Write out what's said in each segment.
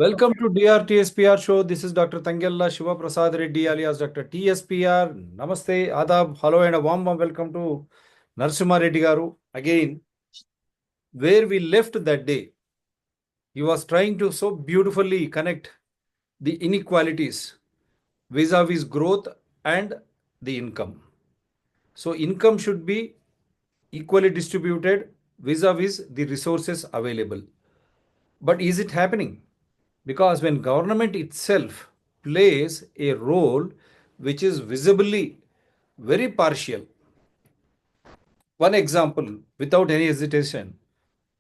Welcome to DRTSPR show. This is Dr. Tangella Shiva Prasad Reddy alias Dr. TSPR. Namaste, Adab, hello and a warm welcome to Narasimha Reddy Garu. Again, where we left that day, he was trying to so beautifully connect the inequalities vis-a-vis growth and the income. So income should be equally distributed vis-a-vis the resources available. But is it happening? Because when government itself plays a role which is visibly very partial. One example, without any hesitation,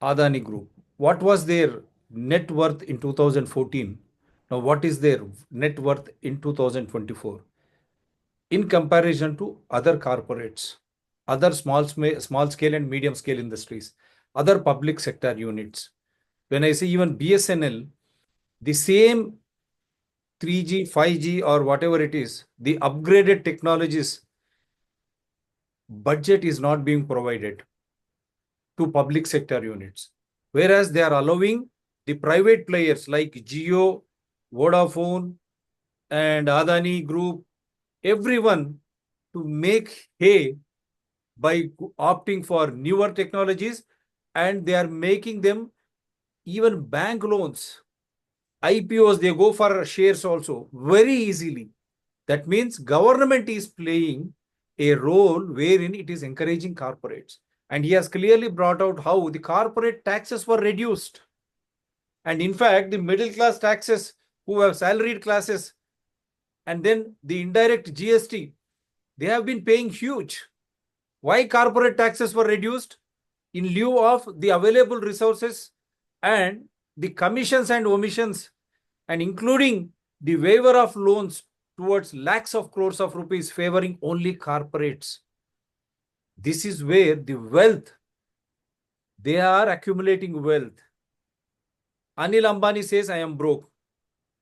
Adani Group. What was their net worth in 2014? Now, what is their net worth in 2024? In comparison to other corporates, other small scale and medium scale industries, other public sector units. When I say even BSNL, the same 3G, 5G or whatever it is, the upgraded technologies budget is not being provided to public sector units. Whereas they are allowing the private players like Jio, Vodafone and Adani Group, everyone to make hay by opting for newer technologies, and they are making them even bank loans. IPOs, they go for shares also very easily. That means government is playing a role wherein it is encouraging corporates. And he has clearly brought out how the corporate taxes were reduced. And in fact, the middle class taxes who have salaried classes and then the indirect GST, they have been paying huge. Why corporate taxes were reduced? In lieu of the available resources and the commissions and omissions, and including the waiver of loans towards lakhs of crores of rupees favoring only corporates. This is where the wealth, they are accumulating wealth. Anil Ambani says, I am broke.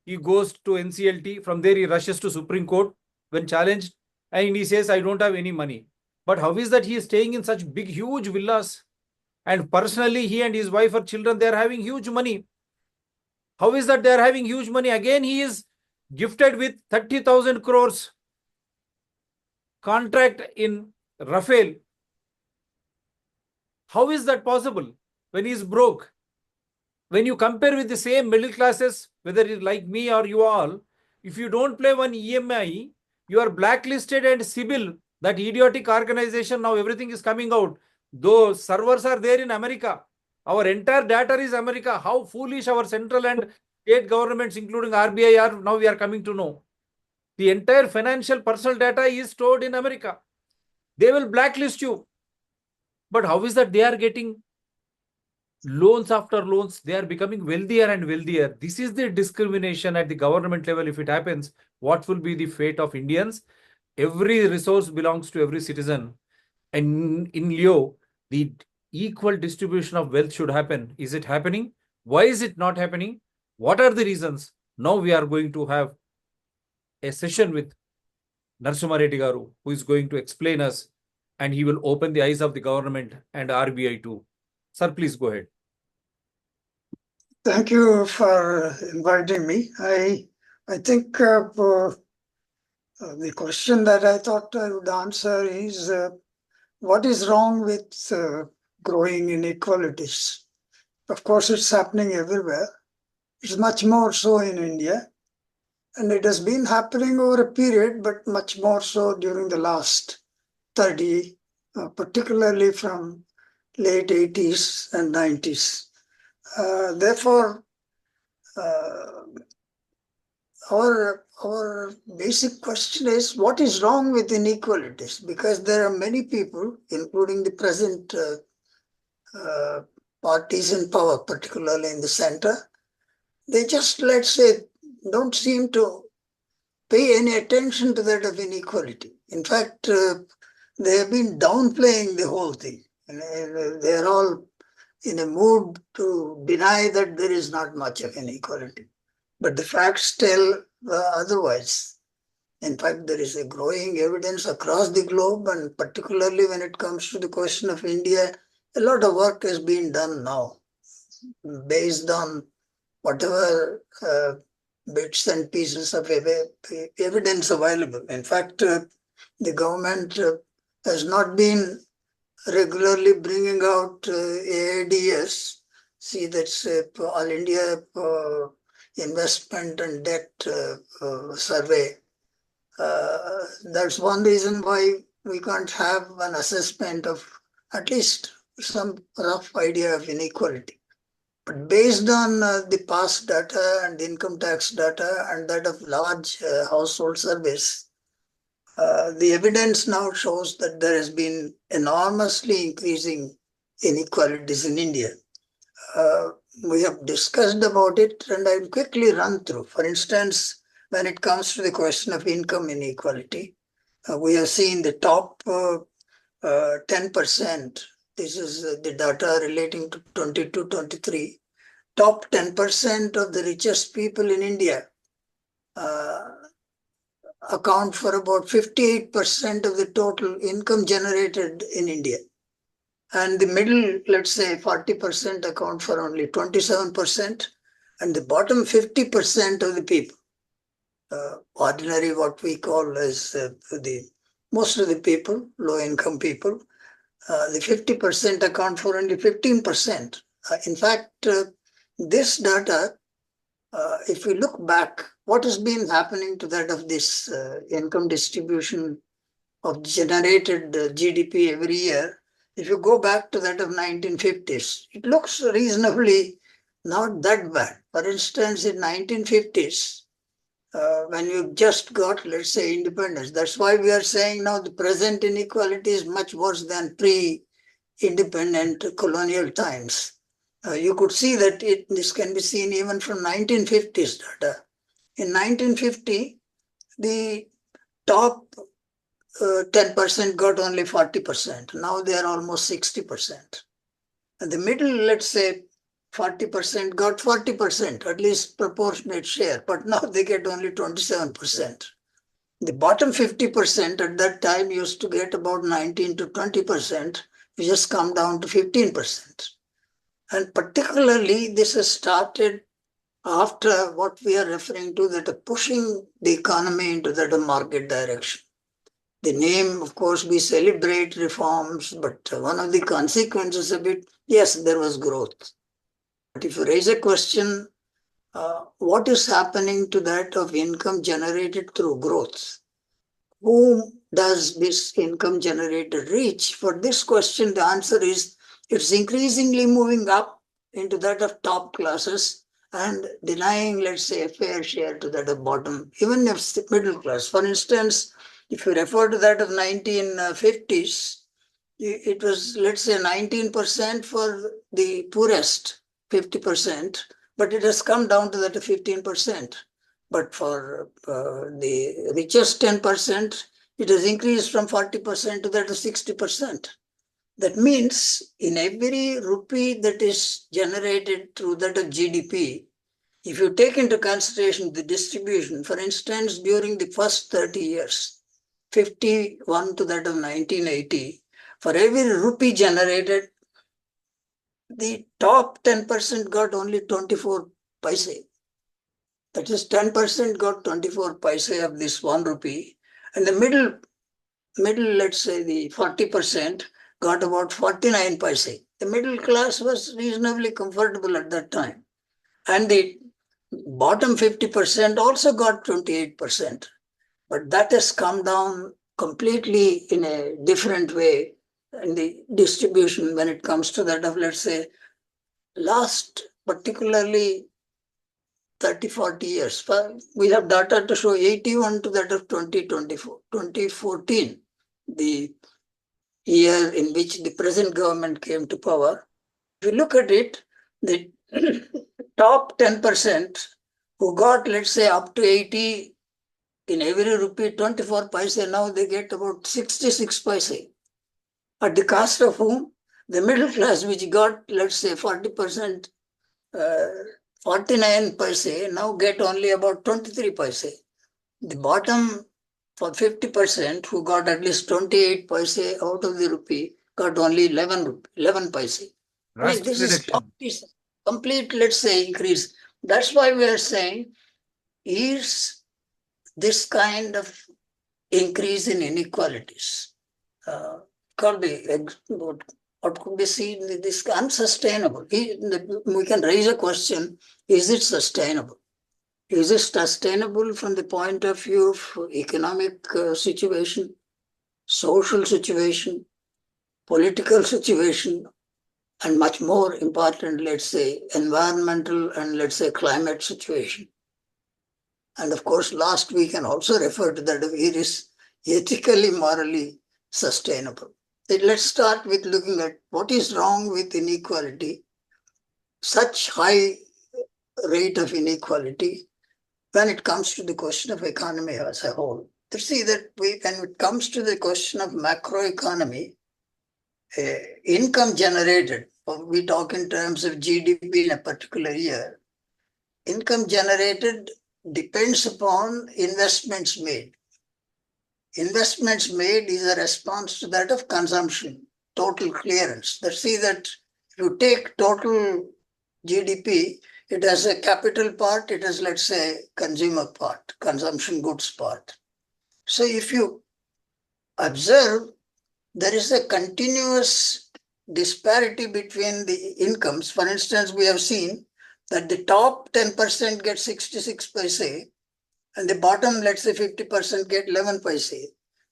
He goes to NCLT. From there, he rushes to Supreme Court when challenged. And he says, I don't have any money. But how is that he is staying in such big, huge villas? And personally, he and his wife or children, they are having huge money. How is that they are having huge money? Again, he is gifted with 30,000 crores contract in Rafael. How is that possible when he is broke? When you compare with the same middle classes, whether it's like me or you all, if you don't pay one EMI, you are blacklisted, and CIBIL, that idiotic organization, now everything is coming out. Those servers are there in America. Our entire data is America. How foolish our central and state governments, including RBI, are now we are coming to know. The entire financial personal data is stored in America. They will blacklist you. But how is that they are getting loans after loans? They are becoming wealthier and wealthier. This is the discrimination at the government level. If it happens, what will be the fate of Indians? Every resource belongs to every citizen. And in lieu, the equal distribution of wealth should happen. Is it happening? Why is it not happening? What are the reasons? Now we are going to have a session with Narasimha Reddy Garu, who is going to explain us, and he will open the eyes of the government and RBI too. Sir, please go ahead. Thank you for inviting me. I think the question that I thought I would answer is what is wrong with growing inequalities? Of course, it's happening everywhere. It's much more so in India. And it has been happening over a period, but much more so during the last 30, particularly from late 80s and 90s. Therefore, our basic question is, what is wrong with inequalities? Because there are many people, including the present parties in power, particularly in the center, they just, let's say, don't seem to pay any attention to that of inequality. In fact, they have been downplaying the whole thing. They are all in a mood to deny that there is not much of inequality. But the facts tell otherwise. In fact, there is a growing evidence across the globe, and particularly when it comes to the question of India, a lot of work has been done now based on whatever bits and pieces of evidence available. In fact, the government has not been regularly bringing out AIDs. See, that's All India Investment and Debt Survey. That's one reason why we can't have an assessment of at least some rough idea of inequality. But based on the past data and income tax data and that of large household surveys, the evidence now shows that there has been enormously increasing inequalities in India. We have discussed about it and I'll quickly run through. For instance, when it comes to the question of income inequality, we have seen the top 10%. This is the data relating to 22-23. Top 10% of the richest people in India account for about 58% of the total income generated in India. And the middle, let's say 40% account for only 27%, and the bottom 50% of the people, ordinary what we call as the most of the people, low income people, the 50% account for only 15%. In fact, this data, if we look back, what has been happening to that of this income distribution of generated GDP every year, if you go back to that of 1950s, it looks reasonably not that bad. For instance, in 1950s, when you just got, let's say, independence, that's why we are saying now the present inequality is much worse than pre-independent colonial times. You could see that this can be seen even from 1950s data. In 1950, the top 10% got only 40%. Now they are almost 60%. And the middle, let's say, 40% got 40%, at least proportionate share, but now they get only 27%. The bottom 50% at that time used to get about 19 to 20%, which has come down to 15%. And particularly, this has started after what we are referring to, that pushing the economy into that market direction. The name, of course, we celebrate reforms, but one of the consequences of it, yes, there was growth. But if you raise a question, what is happening to that of income generated through growth? Whom does this income generated reach? For this question, the answer is it's increasingly moving up into that of top classes and denying, let's say, a fair share to that of bottom, even if middle class. For instance, if you refer to that of 1950s, it was, let's say, 19% for the poorest, 50%, but it has come down to that of 15%. But for the richest 10%, it has increased from 40% to that of 60%. That means in every rupee that is generated through that of GDP, if you take into consideration the distribution, for instance, during the first 30 years, 51 to that of 1980, for every rupee generated, the top 10% got only 24 paise. That is 10% got 24 paise of this 1 rupee. And the middle, let's say the 40% got about 49 paise. The middle class was reasonably comfortable at that time. And the bottom 50% also got 28%. But that has come down completely in a different way in the distribution when it comes to that of, let's say, last particularly 30, 40 years. We have data to show 81 to that of 2014, the year in which the present government came to power. If you look at it, the top 10% who got, let's say, up to 80 in every rupee, 24 paise, now they get about 66 paise. At the cost of whom? The middle class, which got, let's say, 40%, 49 paise, now get only about 23 paise. The bottom for 50%, who got at least 28 paise out of the rupee, got only 11 paise. I mean, this is complete, let's say, increase. That's why we are saying, is this kind of increase in inequalities could be what could be seen in this unsustainable. We can raise a question: is it sustainable? Is it sustainable from the point of view of economic situation, social situation, political situation, and much more important, let's say, environmental and let's say climate situation? And of course, last we can also refer to that it is ethically, morally sustainable. Let's start with looking at what is wrong with inequality, such high rate of inequality when it comes to the question of economy as a whole. To see that when it comes to the question of macroeconomy, income generated, we talk in terms of GDP in a particular year, income generated depends upon investments made. Investments made is a response to that of consumption, total clearance. Let's see that if you take total GDP, it has a capital part, it has, let's say, consumer part, consumption goods part. So if you observe, there is a continuous disparity between the incomes. For instance, we have seen that the top 10% get 66 paise and the bottom, let's say 50% get 11 paise.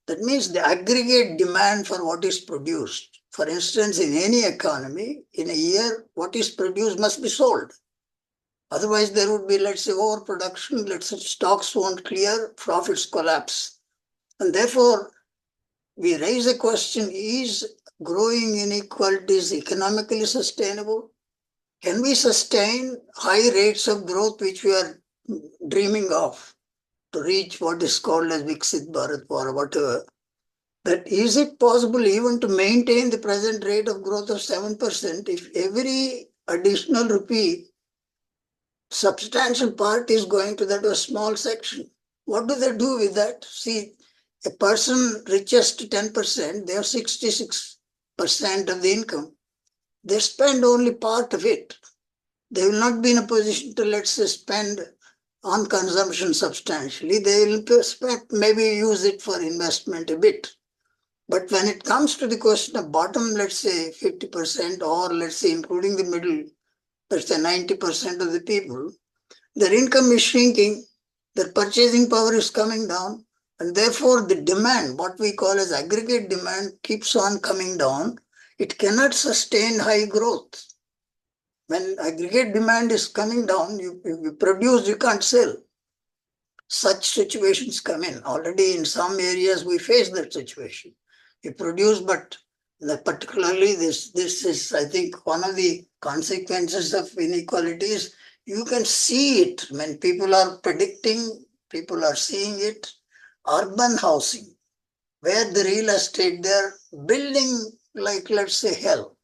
That means the aggregate demand for what is produced. For instance, in any economy, in a year, what is produced must be sold. Otherwise, there would be, let's say, overproduction, let's say stocks won't clear, profits collapse. And therefore, we raise a question, is growing inequalities economically sustainable? Can we sustain high rates of growth which we are dreaming of to reach what is called as Viksit Bharat or whatever? That is it possible even to maintain the present rate of growth of 7% if every additional rupee, substantial part is going to that a small section? What do they do with that? See, a person richest 10%, they have 66% of the income. They spend only part of it. They will not be in a position to, let's say, spend on consumption substantially. They will spend, maybe use it for investment a bit. But when it comes to the question of bottom, let's say 50%, or let's say including the middle, let's say 90% of the people, their income is shrinking, their purchasing power is coming down, and therefore the demand, what we call as aggregate demand, keeps on coming down. It cannot sustain high growth. When aggregate demand is coming down, you produce, you can't sell. Such situations come in. Already in some areas we face that situation. You produce, but particularly this is, I think, one of the consequences of inequalities. You can see it when people are predicting, people are seeing it. Urban housing, where the real estate, they're building like, let's say, hell.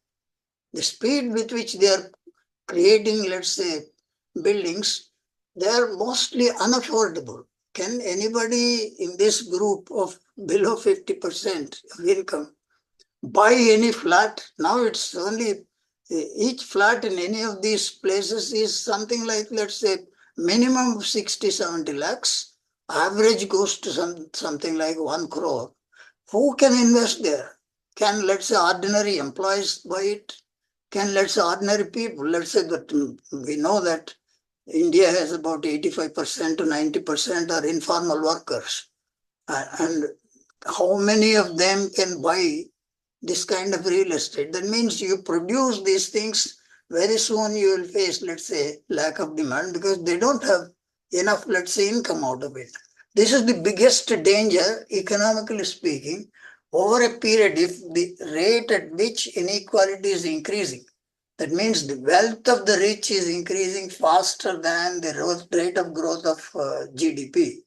The speed with which they are creating, let's say, buildings, they are mostly unaffordable. Can anybody in this group of below 50% of income buy any flat? Now it's only each flat in any of these places is something like, let's say, minimum of 60, 70 lakhs. Average goes to something like 1 crore. Who can invest there? Can, let's say, ordinary employees buy it? Can, let's say, ordinary people, let's say that we know that India has about 85% to 90% are informal workers. And how many of them can buy this kind of real estate? That means you produce these things, very soon you will face, let's say, lack of demand because they don't have enough, let's say, income out of it. This is the biggest danger, economically speaking, over a period. If the rate at which inequality is increasing, that means the wealth of the rich is increasing faster than the rate of growth of GDP.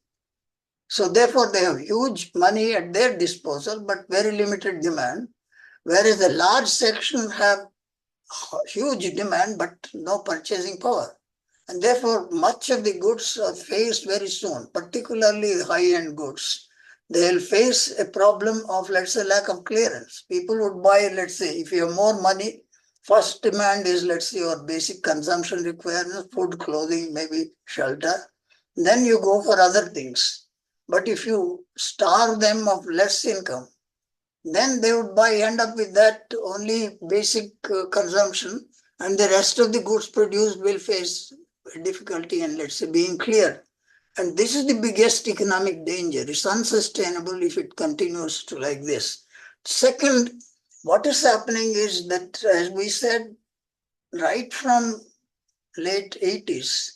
So therefore, they have huge money at their disposal, but very limited demand, whereas the large section have huge demand, but no purchasing power. And therefore, much of the goods are faced very soon, particularly high-end goods. They'll face a problem of, let's say, lack of clearance. People would buy, let's say, if you have more money, First demand is, let's say, your basic consumption requirements, food, clothing, maybe shelter. Then you go for other things. But if you starve them of less income, then they would end up with that only basic consumption, and the rest of the goods produced will face difficulty and, let's say, being cleared. And this is the biggest economic danger. It's unsustainable if it continues to like this. Second, what is happening is that, as we said, right from late 80s,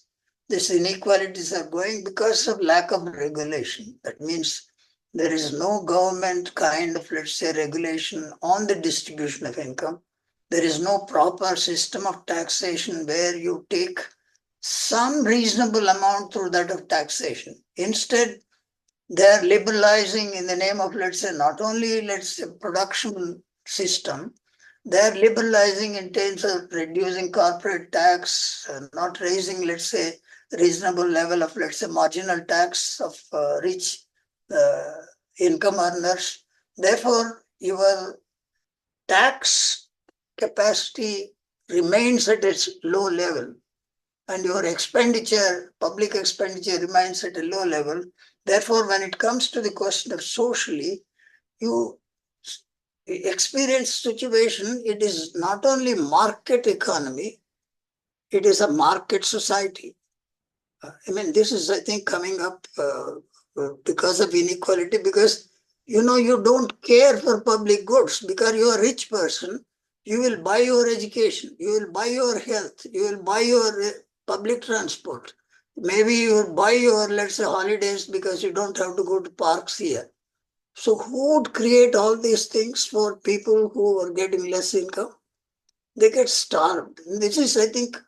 these inequalities are going because of lack of regulation. That means there is no government kind of, let's say, regulation on the distribution of income. There is no proper system of taxation where you take some reasonable amount through that of taxation. Instead, they are liberalizing in the name of, let's say, not only, let's say, production system, they are liberalizing in terms of reducing corporate tax, not raising, let's say, reasonable level of, let's say, marginal tax of rich income earners. Therefore, your tax capacity remains at its low level, and your expenditure, public expenditure, remains at a low level. Therefore, when it comes to the question of socially, you experience situation, it is not only market economy, it is a market society. I mean, this is, I think, coming up because of inequality, because you don't care for public goods because you're a rich person. You will buy your education, you will buy your health, you will buy your public transport. Maybe you will buy your, let's say, holidays because you don't have to go to parks here. So who would create all these things for people who are getting less income? They get starved. This is, I think,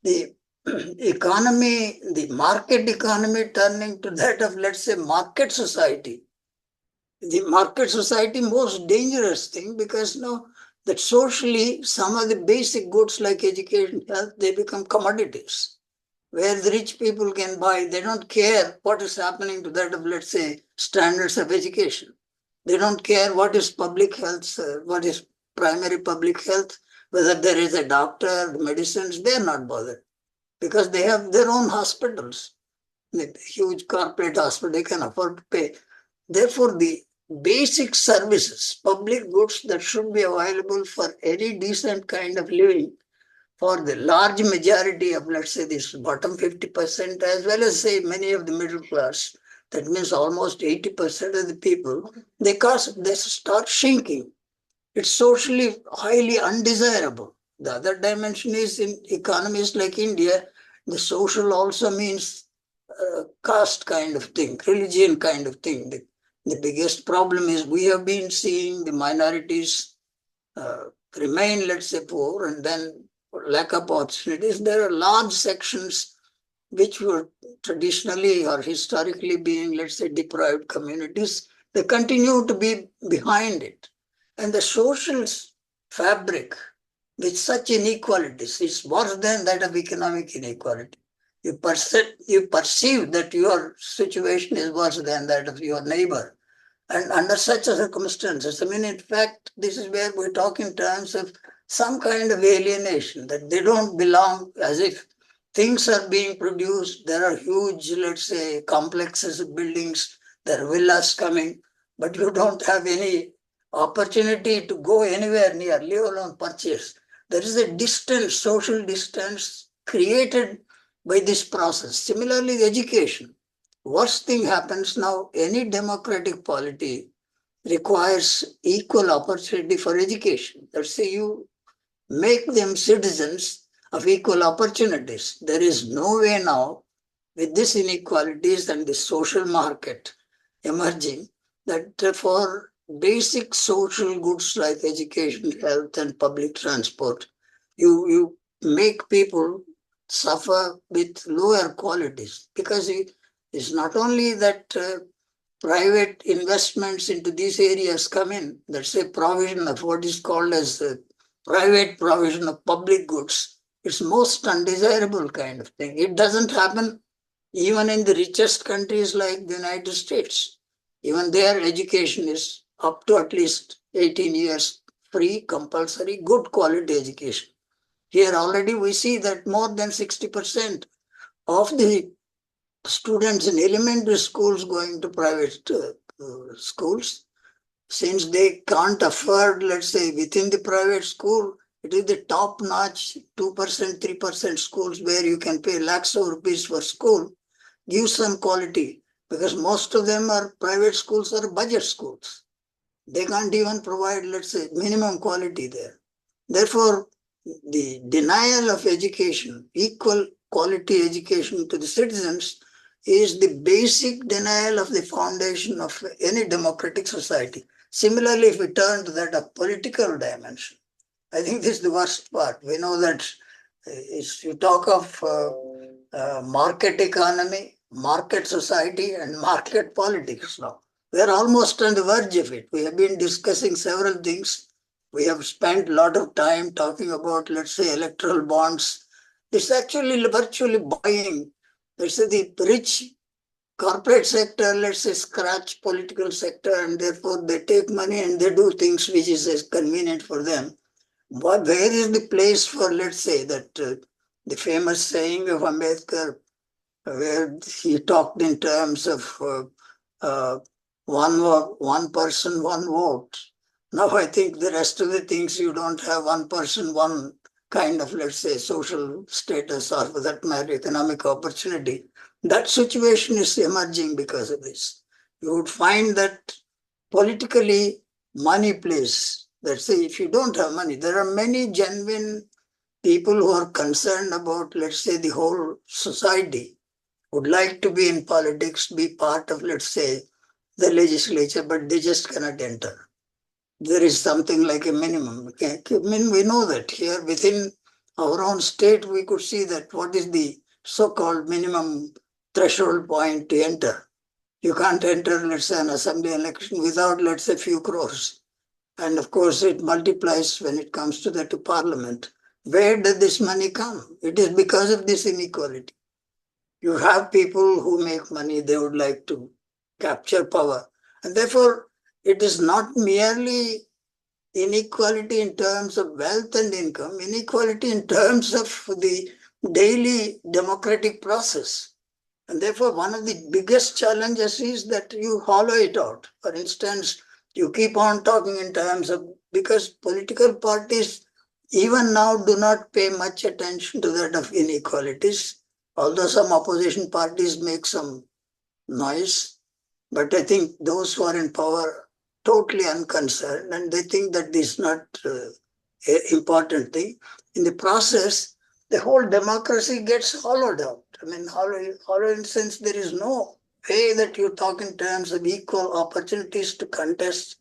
the economy, the market economy turning to that of, let's say, market society. The market society, most dangerous thing, because that socially some of the basic goods like education, health, they become commodities where the rich people can buy. They don't care what is happening to that of, let's say, standards of education. They don't care what is public health, what is primary public health, whether there is a doctor, medicines, they're not bothered because they have their own hospitals, the huge corporate hospital, they can afford to pay. Therefore, the basic services, public goods that should be available for any decent kind of living for the large majority of, let's say, this bottom 50%, as well as, say, many of the middle class, that means almost 80% of the people, they start shrinking. It's socially highly undesirable. The other dimension is in economies like India, the social also means caste kind of thing, religion kind of thing. The biggest problem is we have been seeing the minorities remain, let's say, poor, and then lack of opportunities. There are large sections which were traditionally or historically being, let's say, deprived communities. They continue to be behind it. And the social fabric with such inequalities is worse than that of economic inequality. You perceive that your situation is worse than that of your neighbor. And under such circumstances, I mean, in fact, this is where we talk in terms of some kind of alienation, that they don't belong, as if things are being produced. There are huge, let's say, complexes of buildings, there are villas coming, but you don't have any opportunity to go anywhere near, leave alone purchase. There is a distance, social distance created by this process. Similarly, education. Worst thing happens now, any democratic polity requires equal opportunity for education. Let's say you make them citizens of equal opportunities. There is no way now, with these inequalities and the social market emerging, that for basic social goods like education, health, and public transport, you make people suffer with lower qualities, because it's not only that private investments into these areas come in, that's a provision of what is called as private provision of public goods. It's most undesirable kind of thing. It doesn't happen even in the richest countries like the United States. Even their education is up to at least 18 years free, compulsory, good quality education. Here already we see that more than 60% of the students in elementary schools going to private schools, since they can't afford, let's say, within the private school, it is the top-notch 2%, 3% schools where you can pay lakhs of rupees for school, give some quality, because most of them are private schools or budget schools. They can't even provide, let's say, minimum quality there. Therefore, the denial of education, equal quality education to the citizens, is the basic denial of the foundation of any democratic society. Similarly, if we turn to that of political dimension, I think this is the worst part. We know that you talk of market economy, market society, and market politics now. We are almost on the verge of it. We have been discussing several things. We have spent a lot of time talking about, let's say, electoral bonds. It's actually virtually buying, let's say, the rich corporate sector, let's say, scratch political sector, and therefore they take money and they do things which is convenient for them. But where is the place for, let's say, that the famous saying of Ambedkar, where he talked in terms of one person, one vote. Now I think the rest of the things you don't have one person, one kind of, let's say, social status or for that matter, economic opportunity. That situation is emerging because of this. You would find that politically money plays. Let's say if you don't have money, there are many genuine people who are concerned about, let's say, the whole society, would like to be in politics, be part of, let's say, the legislature, but they just cannot enter. There is something like a minimum. Okay? I mean, we know that here within our own state, we could see that what is the so-called minimum threshold point to enter. You can't enter, let's say, an assembly election without, let's say, few crores. And of course, it multiplies when it comes to to parliament. Where did this money come? It is because of this inequality. You have people who make money, they would like to capture power. And therefore, it is not merely inequality in terms of wealth and income, inequality in terms of the daily democratic process. And therefore, one of the biggest challenges is that you hollow it out. For instance, you keep on talking in terms of, because political parties even now do not pay much attention to that of inequalities, although some opposition parties make some noise. But I think those who are in power totally unconcerned, and they think that this is not an important thing. In the process, the whole democracy gets hollowed out. I mean, hollow in the sense there is no way that you talk in terms of equal opportunities to contest,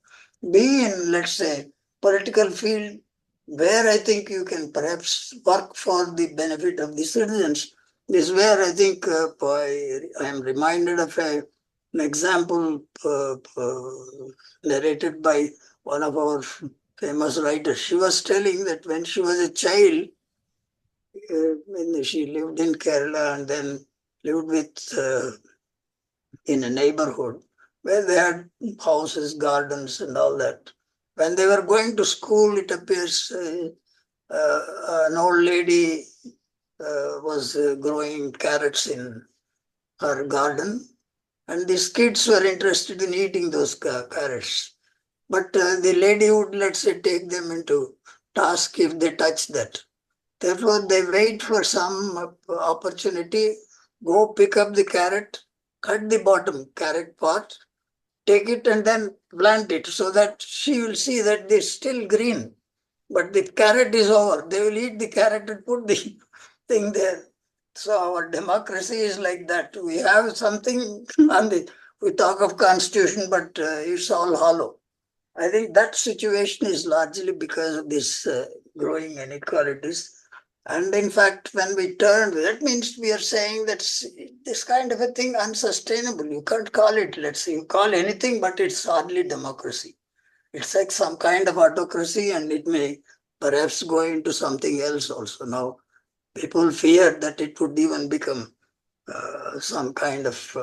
be in, let's say, political field where I think you can perhaps work for the benefit of the citizens. This is where I think I am reminded of an example narrated by one of our famous writers. She was telling that when she was a child, when she lived in Kerala and then lived with in a neighborhood where they had houses, gardens, and all that. When they were going to school, it appears an old lady was growing carrots in her garden, and these kids were interested in eating those carrots. But the lady would, let's say, take them into task if they touch that. Therefore, they wait for some opportunity, go pick up the carrot, cut the bottom carrot part, take it and then plant it so that she will see that it's still green. But the carrot is over. They will eat the carrot and put the thing there. So our democracy is like that. We have something on we talk of constitution, but it's all hollow. I think that situation is largely because of this growing inequalities. And in fact, when we turn, that means we are saying that this kind of a thing unsustainable. You can't call it, let's say, you call anything, but it's hardly democracy. It's like some kind of autocracy, and it may perhaps go into something else also. Now, people fear that it would even become some kind of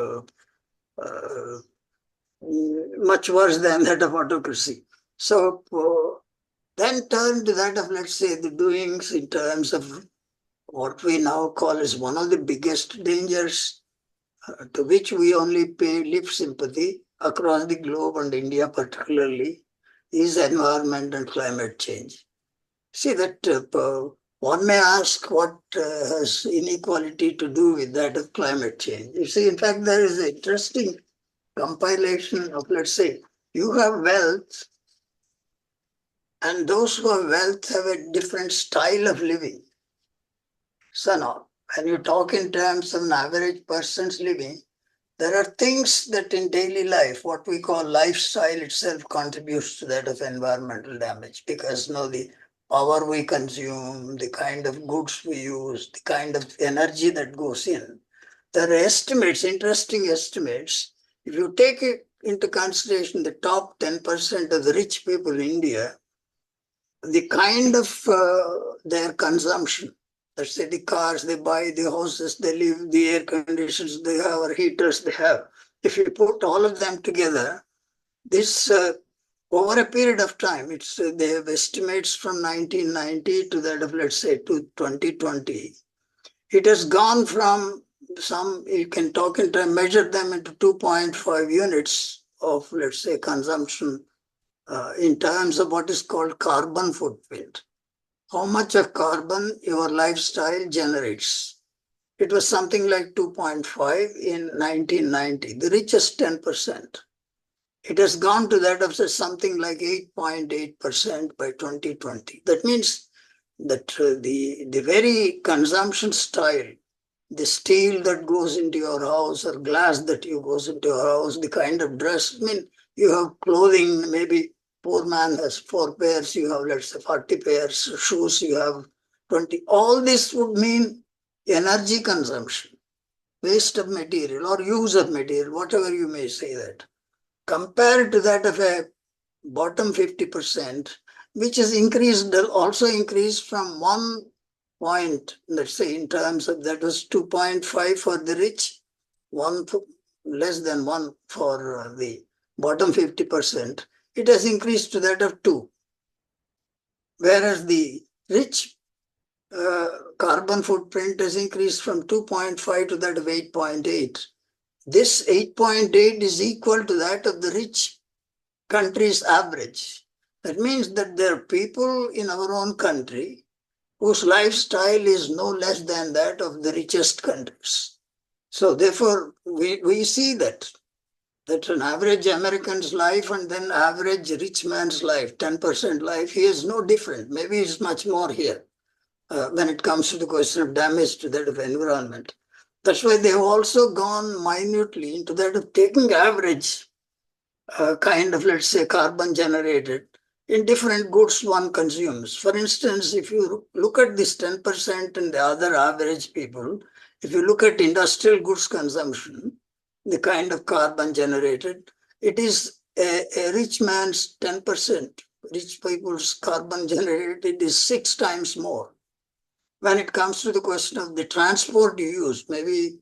much worse than that of autocracy. So Then turn to that of, let's say, the doings in terms of what we now call as one of the biggest dangers to which we only pay lip sympathy across the globe and India particularly is environment and climate change. See that one may ask what has inequality to do with that of climate change. You see, in fact, there is an interesting compilation of, let's say, you have wealth, and those who have wealth have a different style of living. So now, when you talk in terms of an average person's living, there are things that in daily life, what we call lifestyle itself contributes to that of environmental damage because the power we consume, the kind of goods we use, the kind of energy that goes in. There are estimates, interesting estimates. If you take it into consideration the top 10% of the rich people in India, the kind of their consumption, let's say the cars they buy, the houses they live, the air conditions they have, or heaters they have, if you put all of them together, this over a period of time, it's they have estimates from 1990 to that of, let's say, to 2020. It has gone from some, you can talk in time, measure them into 2.5 units of, let's say, consumption in terms of what is called carbon footprint. How much of carbon your lifestyle generates. It was something like 2.5 in 1990, the richest 10%. It has gone to that of something like 8.8% by 2020. That means that the very consumption style, the steel that goes into your house or glass that you goes into your house, the kind of dress, I mean, you have clothing, maybe poor man has 4 pairs, you have, let's say, 40 pairs, shoes, you have 20. All this would mean energy consumption, waste of material or use of material, whatever you may say that. Compared to that of a bottom 50%, which has increased, also increased from 1 point, let's say in terms of that was 2.5 for the rich, less than 1 for the bottom 50%. It has increased to that of 2. Whereas the rich carbon footprint has increased from 2.5 to that of 8.8. This 8.8 is equal to that of the rich country's average. That means that there are people in our own country whose lifestyle is no less than that of the richest countries. So therefore, we see that an average American's life and then average rich man's life, 10% life, he is no different. Maybe it's much more here when it comes to the question of damage to that of environment. That's why they've also gone minutely into that of taking average kind of, let's say, carbon generated in different goods one consumes. For instance, if you look at this 10% and the other average people, if you look at industrial goods consumption, the kind of carbon generated, it is a rich man's 10%. Rich people's carbon generated is 6 times more. When it comes to the question of the transport you use, maybe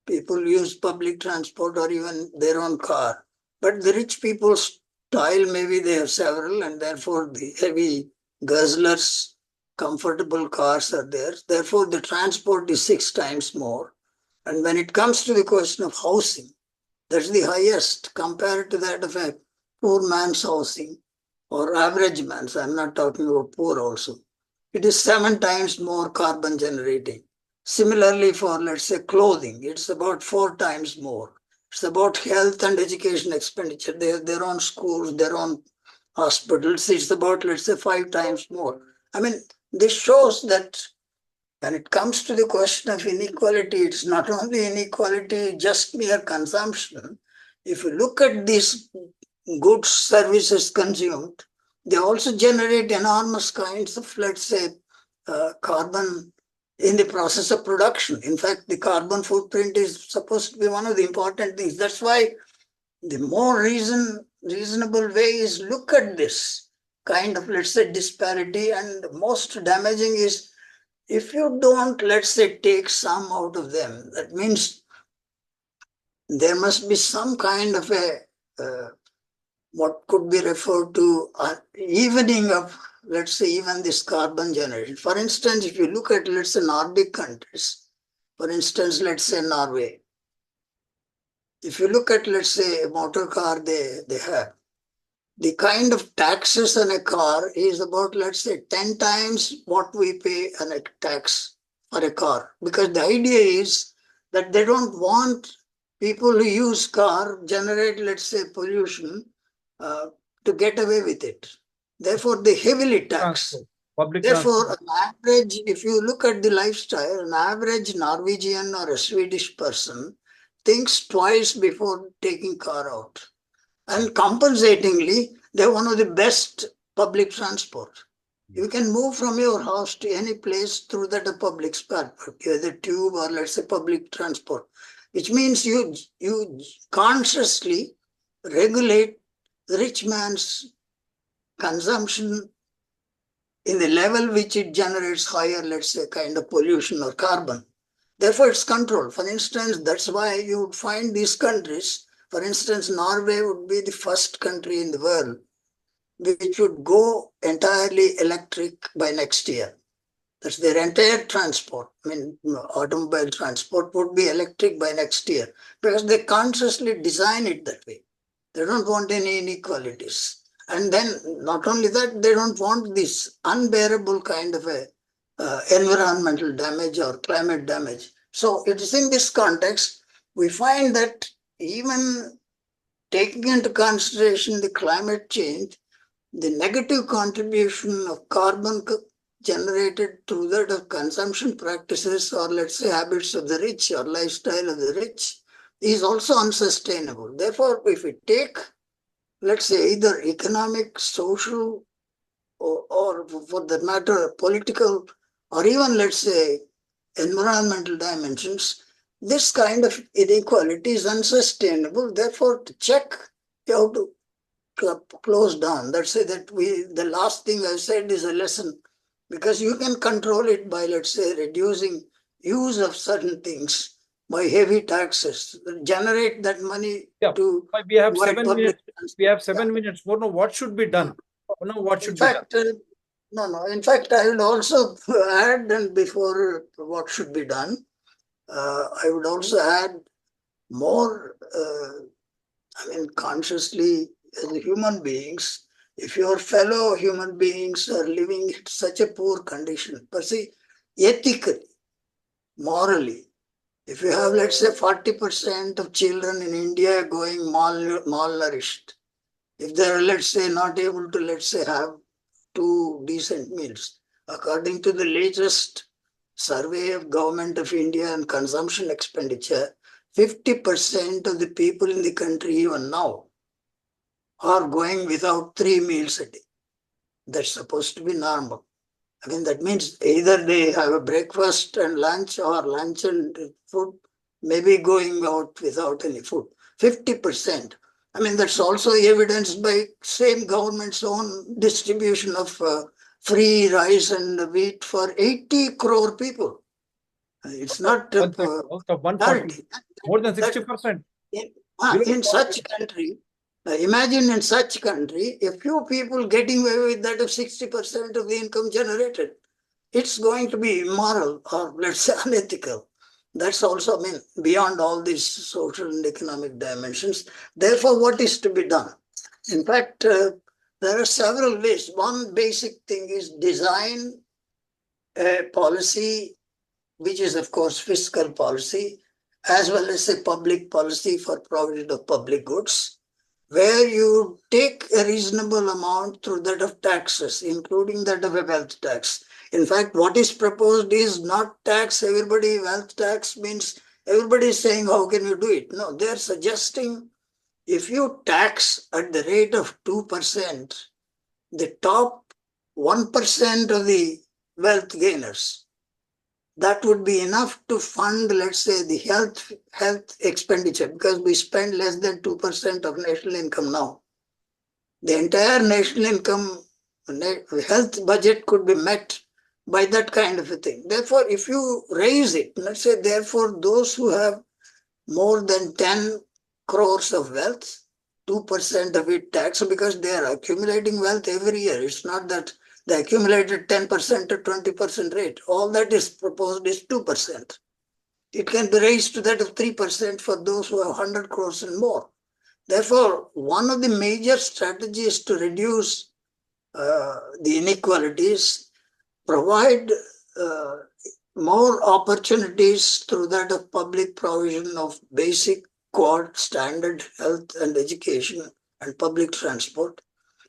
people use public transport or even their own car. But the rich people's style, maybe they have several, and therefore the heavy guzzlers, comfortable cars are there. Therefore, the transport is 6 times more. And when it comes to the question of housing, that's the highest compared to that of a poor man's housing or average man's. I'm not talking about poor also. It is 7 times more carbon generating. Similarly, for, let's say, clothing, it's about 4 times more. It's about health and education expenditure. They have their own schools, their own hospitals. It's about, let's say, 5 times more. I mean, this shows that when it comes to the question of inequality, it's not only inequality, just mere consumption. If you look at these goods, services consumed, they also generate enormous kinds of, let's say, carbon in the process of production. In fact, the carbon footprint is supposed to be one of the important things. That's why the more reasonable way is look at this kind of, let's say, disparity. And most damaging is if you don't, let's say, take some out of them, that means there must be some kind of a what could be referred to evening of let's say, even this carbon generation. For instance, if you look at, let's say, Nordic countries, for instance, let's say Norway. If you look at, let's say, a motor car they have, the kind of taxes on a car is about, let's say, 10 times what we pay on a tax for a car. Because the idea is that they don't want people who use car generate, let's say, pollution to get away with it. Therefore, they heavily tax. Transport, public Therefore, transport. an average, if you look at the lifestyle, an average Norwegian or a Swedish person thinks twice before taking car out. And compensatingly, they're one of the best public transport. You can move from your house to any place through that public transport, either tube or, let's say, public transport, which means you consciously regulate the rich man's consumption in the level which it generates higher, let's say, kind of pollution or carbon. Therefore, it's controlled. For instance, that's why you would find these countries, for instance, Norway would be the first country in the world which would go entirely electric by next year. That's their entire transport. I mean, automobile transport would be electric by next year because they consciously design it that way. They don't want any inequalities. And then not only that, they don't want this unbearable kind of a environmental damage or climate damage. So it is in this context, we find that even taking into consideration the climate change, the negative contribution of carbon generated through that of consumption practices or, let's say, habits of the rich or lifestyle of the rich is also unsustainable. Therefore, if we take, let's say, either economic, social, or for that matter, political, or even, let's say, environmental dimensions, this kind of inequality is unsustainable. Therefore, to check, you have to close down. Let's say that the last thing I said is a lesson, because you can control it by, let's say, reducing use of certain things by heavy taxes, generate that money Yeah, to we have provide 7 public minutes. transport. We have 7 minutes more. Now, what should be done? Now, what In should be done? fact, no. In fact, I will also add, and before what should be done, I would also add more. Consciously as human beings, if your fellow human beings are living in such a poor condition, but see, ethically, morally, if you have, let's say, 40% of children in India going malnourished, if they're, let's say, not able to, let's say, have 2 decent meals, according to the latest survey of Government of India and consumption expenditure, 50% of the people in the country even now are going without 3 meals a day. That's supposed to be normal. That means either they have a breakfast and lunch or lunch and food, maybe going out without any food. 50%. That's also evidenced by same government's own distribution of free rice and wheat for 80 crore people. It's not Out of 140, more than 60%. In such country, imagine in such country, a few people getting away with that of 60% of the income generated. It's going to be immoral or, let's say, unethical. That's also, beyond all these social and economic dimensions. Therefore, what is to be done? In fact, there are several ways. One basic thing is design a policy, which is, of course, fiscal policy, as well as a public policy for provision of public goods, where you take a reasonable amount through that of taxes, including that of a wealth tax. In fact, what is proposed is not tax everybody. Wealth tax means everybody is saying, how can you do it? No, they're suggesting if you tax at the rate of 2%, the top 1% of the wealth gainers, that would be enough to fund, let's say, the health expenditure, because we spend less than 2% of national income now. The entire national income health budget could be met by that kind of a thing. Therefore, if you raise it, let's say, therefore, those who have more than 10 crores of wealth, 2% of it tax, because they are accumulating wealth every year. It's not that the accumulated 10% to 20% rate. All that is proposed is 2%. It can be raised to that of 3% for those who have 100 crores and more. Therefore, one of the major strategies to reduce the inequalities, provide more opportunities through that of public provision of basic core standard health and education and public transport,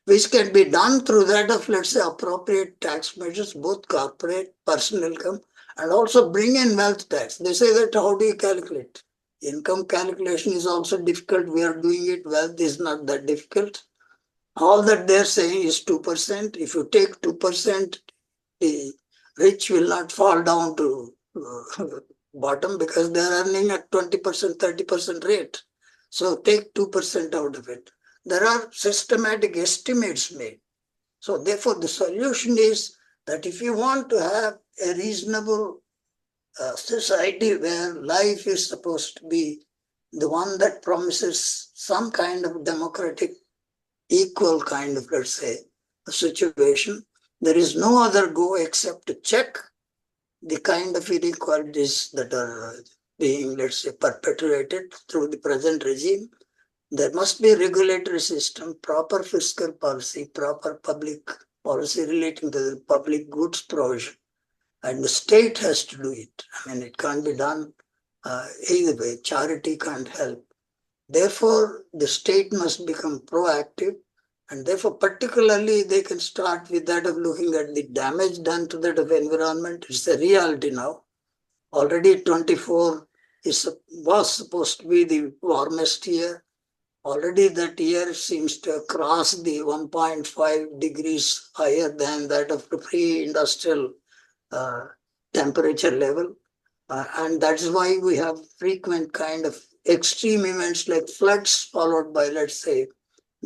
which can be done through that of, let's say, appropriate tax measures, both corporate, personal income, and also bring in wealth tax. They say that how do you calculate? Income calculation is also difficult. We are doing it. Wealth is not that difficult. All that they're saying is 2%. If you take 2%, the rich will not fall down to bottom because they're earning at 20%, 30% rate. So take 2% out of it. There are systematic estimates made. So therefore, the solution is that if you want to have a reasonable society where life is supposed to be the one that promises some kind of democratic, equal kind of, let's say, a situation, there is no other go except to check the kind of inequalities that are being, let's say, perpetuated through the present regime. There must be a regulatory system, proper fiscal policy, proper public policy relating to the public goods provision. And the state has to do it. I mean, it can't be done either way. Charity can't help. Therefore, the state must become proactive. And therefore, particularly, they can start with that of looking at the damage done to that of environment. It's a reality now. Already 24 was supposed to be the warmest year. Already that year seems to have crossed the 1.5 degrees higher than that of the pre-industrial temperature level. And that's why we have frequent kind of extreme events like floods followed by, let's say,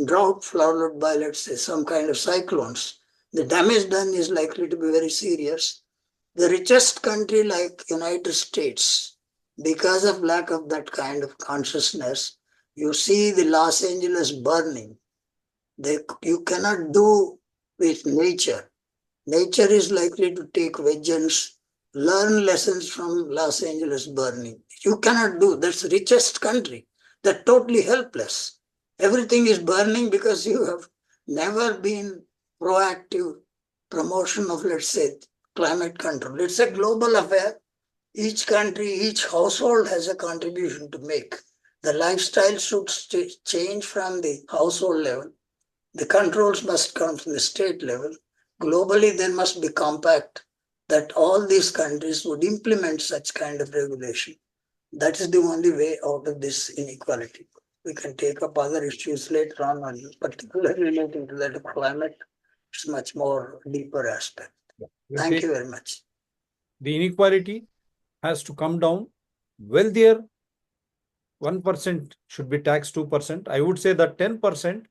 drought followed by, let's say, some kind of cyclones. The damage done is likely to be very serious. The richest country like United States, because of lack of that kind of consciousness, you see the Los Angeles burning. You cannot do with nature. Nature is likely to take vengeance, learn lessons from Los Angeles burning. You cannot do. That's the richest country. They're totally helpless. Everything is burning because you have never been proactive promotion of, let's say, climate control. It's a global affair. Each country, each household has a contribution to make. The lifestyle should change from the household level. The controls must come from the state level. Globally, there must be compact that all these countries would implement such kind of regulation. That is the only way out of this inequality. We can take up other issues later on, particularly relating to that climate. It's much more deeper aspect. Thank you very much. The inequality has to come down. Wealthier 1% should be taxed 2%. I would say that 10%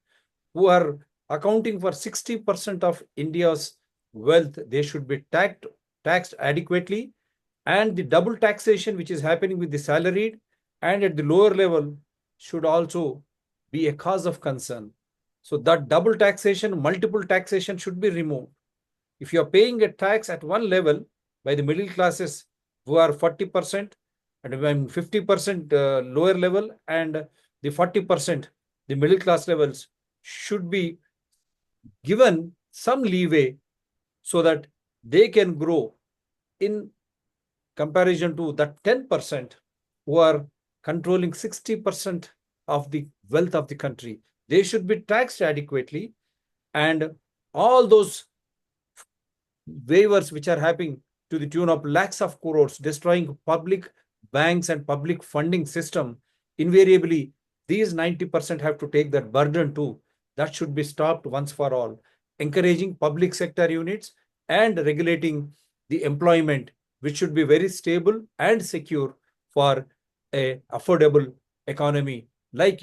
who are accounting for 60% of India's wealth, they should be taxed adequately. And the double taxation which is happening with the salaried and at the lower level should also be a cause of concern. So that double taxation, multiple taxation should be removed. If you are paying a tax at one level by the middle classes who are 40% and 50% lower level, and the 40%, the middle class levels should be given some leeway so that they can grow in comparison to that 10% who are controlling 60% of the wealth of the country. They should be taxed adequately, and all those waivers which are happening to the tune of lakhs of crores, destroying public banks and public funding system, invariably these 90% have to take that burden too. That should be stopped once for all. Encouraging public sector units and regulating the employment, which should be very stable and secure for a affordable economy like